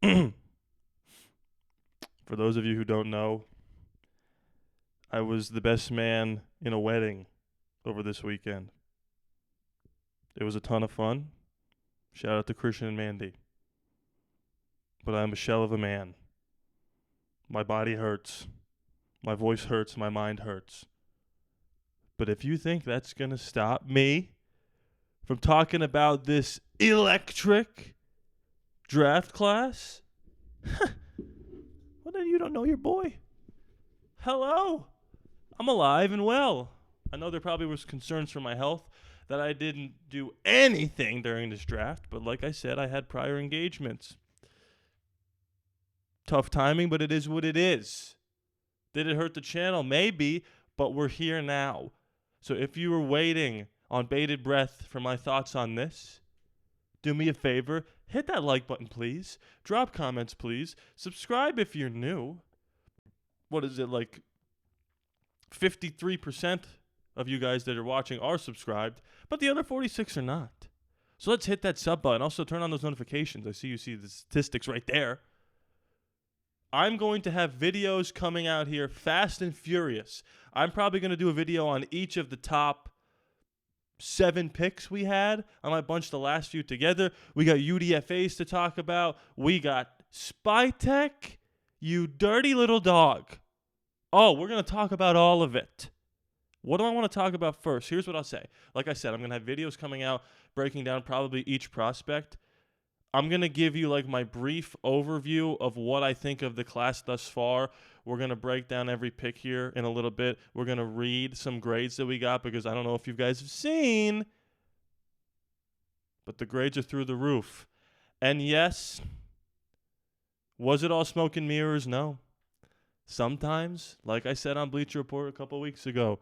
For those of you who don't know, I was the best man in a wedding over this weekend. It was a ton of fun. Shout out to Christian and Mandy. But I'm a shell of a man. My body hurts. My voice hurts. My mind hurts. But if you think that's going to stop me from talking about this electric draft class, well, then you don't know your boy. Hello. I'm alive and well. I know there probably was concerns for my health that I didn't do anything during this draft, but like I said, I had prior engagements. Tough timing, but it is what it is. Did it hurt the channel? Maybe, but we're here now. So if you were waiting on bated breath for my thoughts on this, do me a favor, hit that like button, please. Drop comments, please. Subscribe if you're new. What is it, like 53% of you guys that are watching are subscribed, but the other 46 are not. So let's hit that sub button. Also, turn on those notifications. I see the statistics right there. I'm going to have videos coming out here fast and furious. I'm probably going to do a video on each of the top 7 picks we had. I might bunch the last few together. We got UDFAs to talk about. We got Spy Tech, you dirty little dog. Oh, we're going to talk about all of it. What do I want to talk about first? Here's what I'll say. Like I said, I'm going to have videos coming out breaking down probably each prospect. I'm going to give you like my brief overview of what I think of the class thus far. We're going to break down every pick here in a little bit. We're going to read some grades that we got because I don't know if you guys have seen, but the grades are through the roof. And yes, was it all smoke and mirrors? No. Sometimes, like I said on Bleacher Report a couple weeks ago,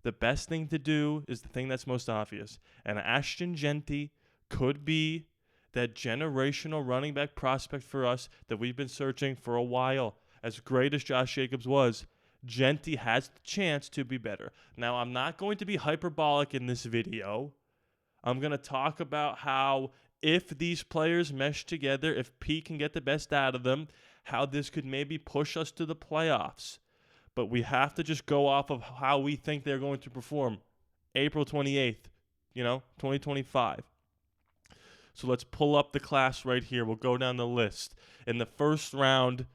the best thing to do is the thing that's most obvious. And Ashton Jeanty could be that generational running back prospect for us that we've been searching for a while. As great as Josh Jacobs was, Jeanty has the chance to be better. Now, I'm not going to be hyperbolic in this video. I'm going to talk about how if these players mesh together, if Pete can get the best out of them, how this could maybe push us to the playoffs. But we have to just go off of how we think they're going to perform. April 28th, 2025. So let's pull up the class right here. We'll go down the list. In the first round,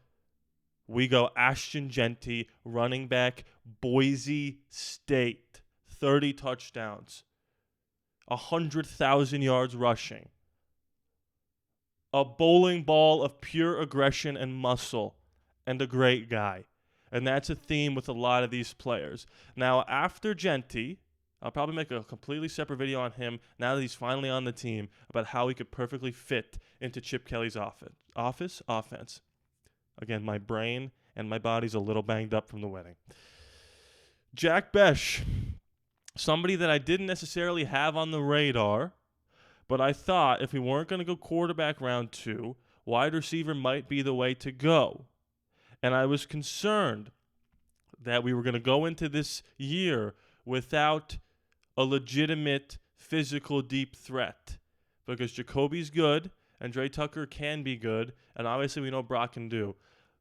we go Ashton Jeanty, running back, Boise State. 30 touchdowns. 100,000 yards rushing. A bowling ball of pure aggression and muscle. And a great guy. And that's a theme with a lot of these players. Now, after Jeanty, I'll probably make a completely separate video on him now that he's finally on the team about how he could perfectly fit into Chip Kelly's offense. Again, my brain and my body's a little banged up from the wedding. Jack Besh, somebody that I didn't necessarily have on the radar, but I thought if we weren't going to go quarterback round 2, wide receiver might be the way to go. And I was concerned that we were going to go into this year without a legitimate physical deep threat because Jacoby's good and Dre Tucker can be good, and obviously we know Brock can do.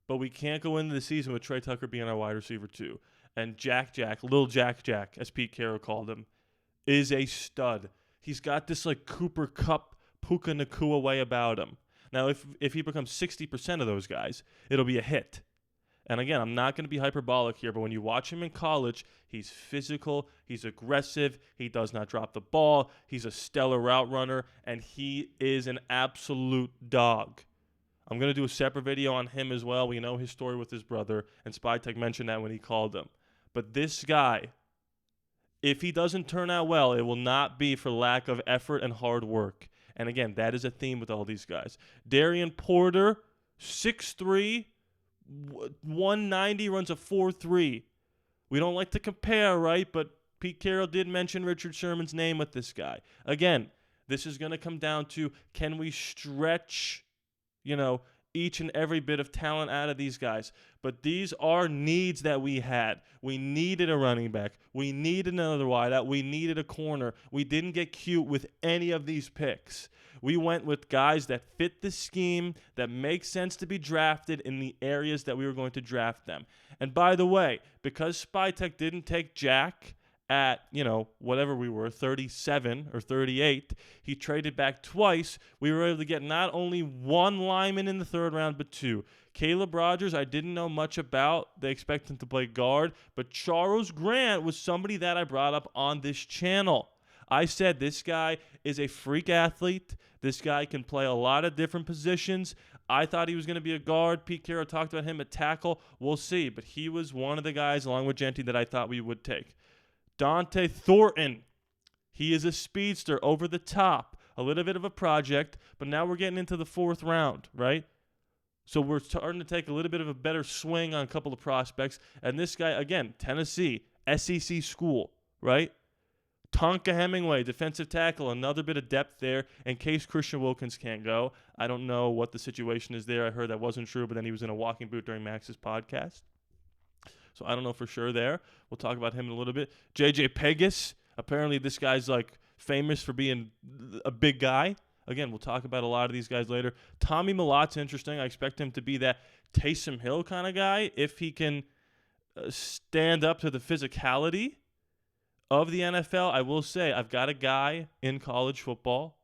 But we can't go into the season with Trey Tucker being our wide receiver too. And Lil Jack, as Pete Carroll called him, is a stud. He's got this like Cooper Kupp, Puka Nacua way about him. Now, if he becomes 60% of those guys, it'll be a hit. And again, I'm not going to be hyperbolic here, but when you watch him in college, he's physical, he's aggressive, he does not drop the ball, he's a stellar route runner, and he is an absolute dog. I'm going to do a separate video on him as well. We know his story with his brother, and Spytech mentioned that when he called him. But this guy, if he doesn't turn out well, it will not be for lack of effort and hard work. And again, that is a theme with all these guys. Darian Porter, 6'3", 190, runs a 4.3. We don't like to compare, right? But Pete Carroll did mention Richard Sherman's name with this guy. Again, this is going to come down to, can we stretch, each and every bit of talent out of these guys. But these are needs that we had. We needed a running back. We needed another wideout. We needed a corner. We didn't get cute with any of these picks. We went with guys that fit the scheme, that make sense to be drafted in the areas that we were going to draft them. And by the way, because Spytek didn't take Jack at, whatever we were, 37 or 38, he traded back twice. We were able to get not only one lineman in the third round, but two. Caleb Rogers, I didn't know much about. They expect him to play guard. But Charles Grant was somebody that I brought up on this channel. I said this guy is a freak athlete. This guy can play a lot of different positions. I thought he was going to be a guard. Pete Carroll talked about him at tackle. We'll see. But he was one of the guys, along with Genty, that I thought we would take. Dante Thornton. He is a speedster, over the top. A little bit of a project, but now we're getting into the fourth round, right? So we're starting to take a little bit of a better swing on a couple of prospects. And this guy, again, Tennessee, SEC school, right? Tonka Hemingway, defensive tackle, another bit of depth there in case Christian Wilkins can't go. I don't know what the situation is there. I heard that wasn't true, but then he was in a walking boot during Max's podcast. So I don't know for sure there. We'll talk about him in a little bit. JJ Pegas, apparently this guy's famous for being a big guy. Again, we'll talk about a lot of these guys later. Tommy Malotte's interesting. I expect him to be that Taysom Hill kind of guy if he can stand up to the physicality of the NFL. I will say I've got a guy in college football,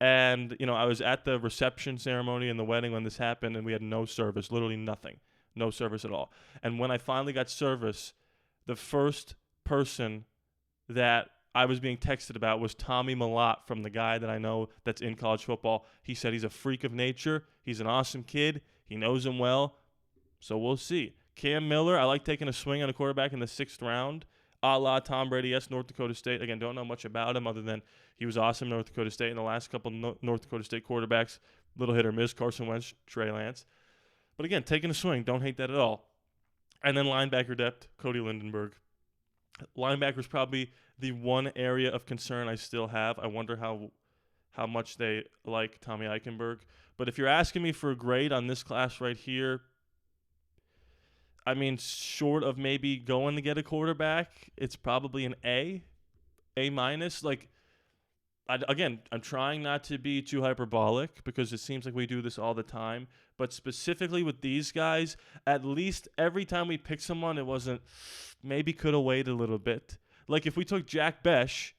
and I was at the reception ceremony and the wedding when this happened, and we had no service, literally nothing, no service at all. And when I finally got service, the first person that I was being texted about was Tommy Malotte, from the guy that I know that's in college football. He said he's a freak of nature. He's an awesome kid. He knows him well. So we'll see. Cam Miller, I like taking a swing on a quarterback in the 6th round. A la Tom Brady, yes, North Dakota State. Again, don't know much about him other than he was awesome in North Dakota State. And the last couple North Dakota State quarterbacks, little hit or miss, Carson Wentz, Trey Lance. But again, taking a swing, don't hate that at all. And then linebacker depth, Cody Lindenberg. Linebacker is probably the one area of concern I still have. I wonder how much they like Tommy Eichenberg. But if you're asking me for a grade on this class right here, I mean, short of maybe going to get a quarterback, it's probably an A minus. Again, I'm trying not to be too hyperbolic because it seems like we do this all the time. But specifically with these guys, at least every time we pick someone, it wasn't maybe could have waited a little bit. Like if we took Jack Besh,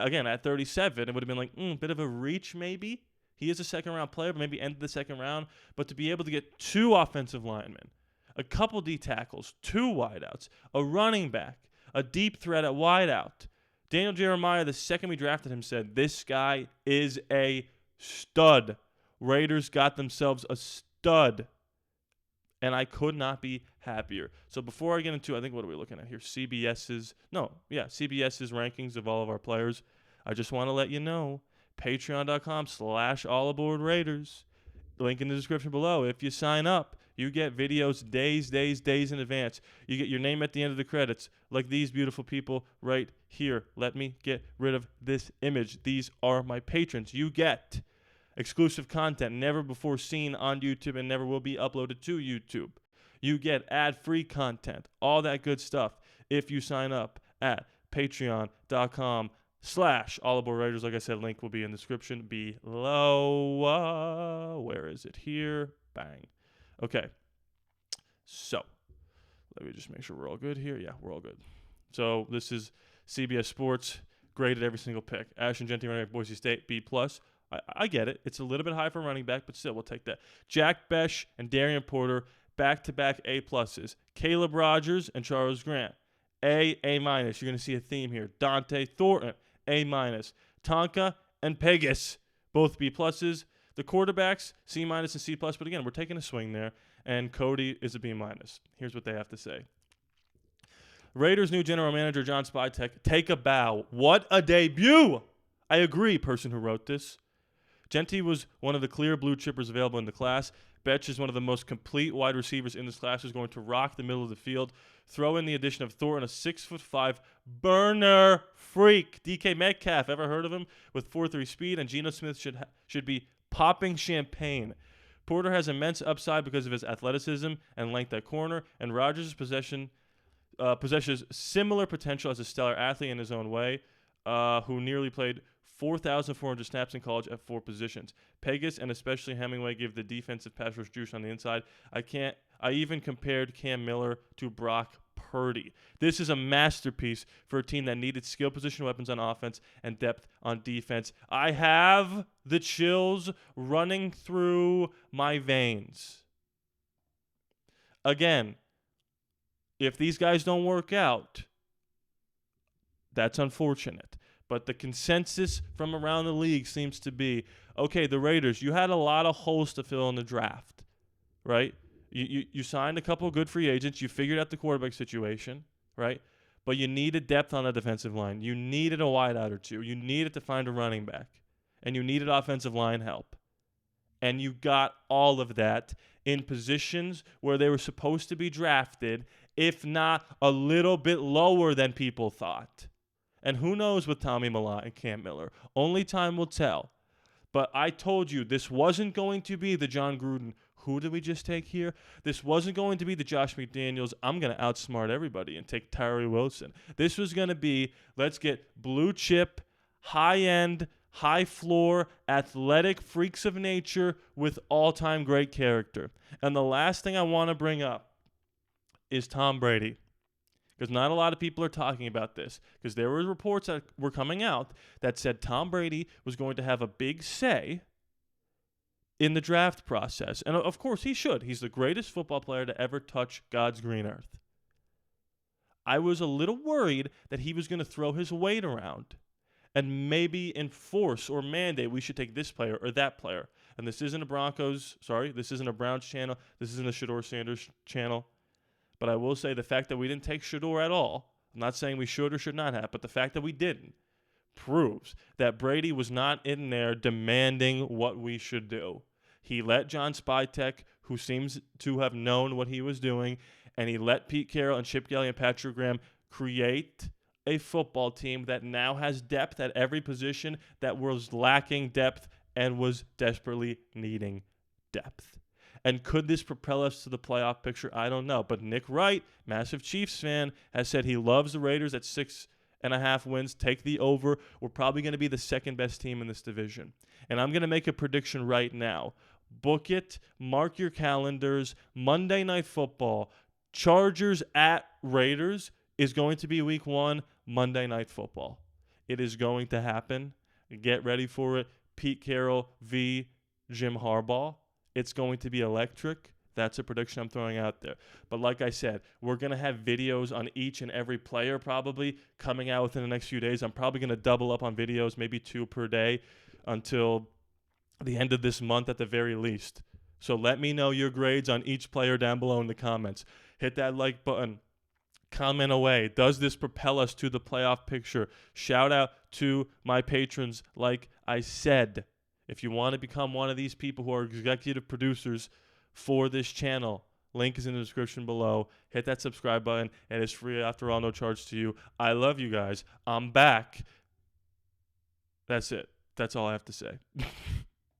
again, at 37, it would have been bit of a reach maybe. He is a second-round player, but maybe ended the second round. But to be able to get 2 offensive linemen, a couple D tackles, 2 wideouts, a running back, a deep threat at wideout. Daniel Jeremiah, the second we drafted him, said, this guy is a stud. Raiders got themselves a stud. And I could not be happier. So before I get into, I think, what are we looking at here? CBS's rankings of all of our players. I just want to let you know, patreon.com/AllALLaBorde Raiders. Link in the description below. If you sign up, you get videos days in advance. You get your name at the end of the credits, like these beautiful people right here. Let me get rid of this image. These are my patrons. You get exclusive content never before seen on YouTube and never will be uploaded to YouTube. You get ad-free content, all that good stuff if you sign up at patreon.com/AllALLaBorde Raiders. Like I said, link will be in the description below. Where is it here? Bang. Okay. So, let me just make sure we're all good here. Yeah, we're all good. So, this is CBS Sports, graded every single pick. Ashton Genty, running back, Boise State, B+. I get it. It's a little bit high for running back, but still, we'll take that. Jack Besh and Darian Porter, back-to-back A+. Caleb Rogers and Charles Grant, A-. You're going to see a theme here. Dante Thornton, A-. Tonka and Pegas, both B+. The quarterbacks, C- and C+. But again, we're taking a swing there. And Cody is a B-. Here's what they have to say. Raiders' new general manager, John Spytek, take a bow. What a debut! I agree, person who wrote this. Genty was one of the clear blue chippers available in the class. Betch is one of the most complete wide receivers in this class, who's going to rock the middle of the field. Throw in the addition of Thornton, a 6'5" burner freak. DK Metcalf, ever heard of him? With 4.3 speed, and Geno Smith should be popping champagne. Porter has immense upside because of his athleticism and length at corner, and Rodgers' possesses similar potential as a stellar athlete in his own way, who nearly played 4,400 snaps in college at 4 positions. Pegas and especially Hemingway give the defensive pass rush juice on the inside. I even compared Cam Miller to Brock Purdy. This is a masterpiece for a team that needed skill position weapons on offense and depth on defense. I have the chills running through my veins. Again, if these guys don't work out, that's unfortunate. But the consensus from around the league seems to be, okay, the Raiders, you had a lot of holes to fill in the draft, right? You signed a couple of good free agents. You figured out the quarterback situation, right? But you needed depth on the defensive line. You needed a wideout or two. You needed to find a running back. And you needed offensive line help. And you got all of that in positions where they were supposed to be drafted, if not a little bit lower than people thought. And who knows with Tommy Millott and Cam Miller? Only time will tell. But I told you this wasn't going to be the John Gruden. Who did we just take here? This wasn't going to be the Josh McDaniels. I'm going to outsmart everybody and take Tyree Wilson. This was going to be, let's get blue chip, high-end, high-floor, athletic freaks of nature with all-time great character. And the last thing I want to bring up is Tom Brady. Because not a lot of people are talking about this. Because there were reports that were coming out that said Tom Brady was going to have a big say in the draft process. And of course he should. He's the greatest football player to ever touch God's green earth. I was a little worried that he was going to throw his weight around and maybe enforce or mandate we should take this player or that player. And this isn't a Browns channel. This isn't a Shedeur Sanders channel. But I will say the fact that we didn't take Shedeur at all, I'm not saying we should or should not have, but the fact that we didn't proves that Brady was not in there demanding what we should do. He let John Spytek, who seems to have known what he was doing, and he let Pete Carroll and Chip Kelly and Patrick Graham create a football team that now has depth at every position that was lacking depth and was desperately needing depth. And could this propel us to the playoff picture? I don't know. But Nick Wright, massive Chiefs fan, has said he loves the Raiders at 6.5 wins. Take the over. We're probably going to be the second best team in this division. And I'm going to make a prediction right now. Book it. Mark your calendars. Monday Night Football. Chargers at Raiders is going to be week 1 Monday Night Football. It is going to happen. Get ready for it. Pete Carroll v. Jim Harbaugh. It's going to be electric. That's a prediction I'm throwing out there. But like I said, we're going to have videos on each and every player probably coming out within the next few days. I'm probably going to double up on videos, maybe 2 per day until the end of this month at the very least. So let me know your grades on each player down below in the comments. Hit that like button. Comment away. Does this propel us to the playoff picture? Shout out to my patrons like I said. If you want to become one of these people who are executive producers for this channel, link is in the description below. Hit that subscribe button, and it's free after all, no charge to you. I love you guys. I'm back. That's it. That's all I have to say.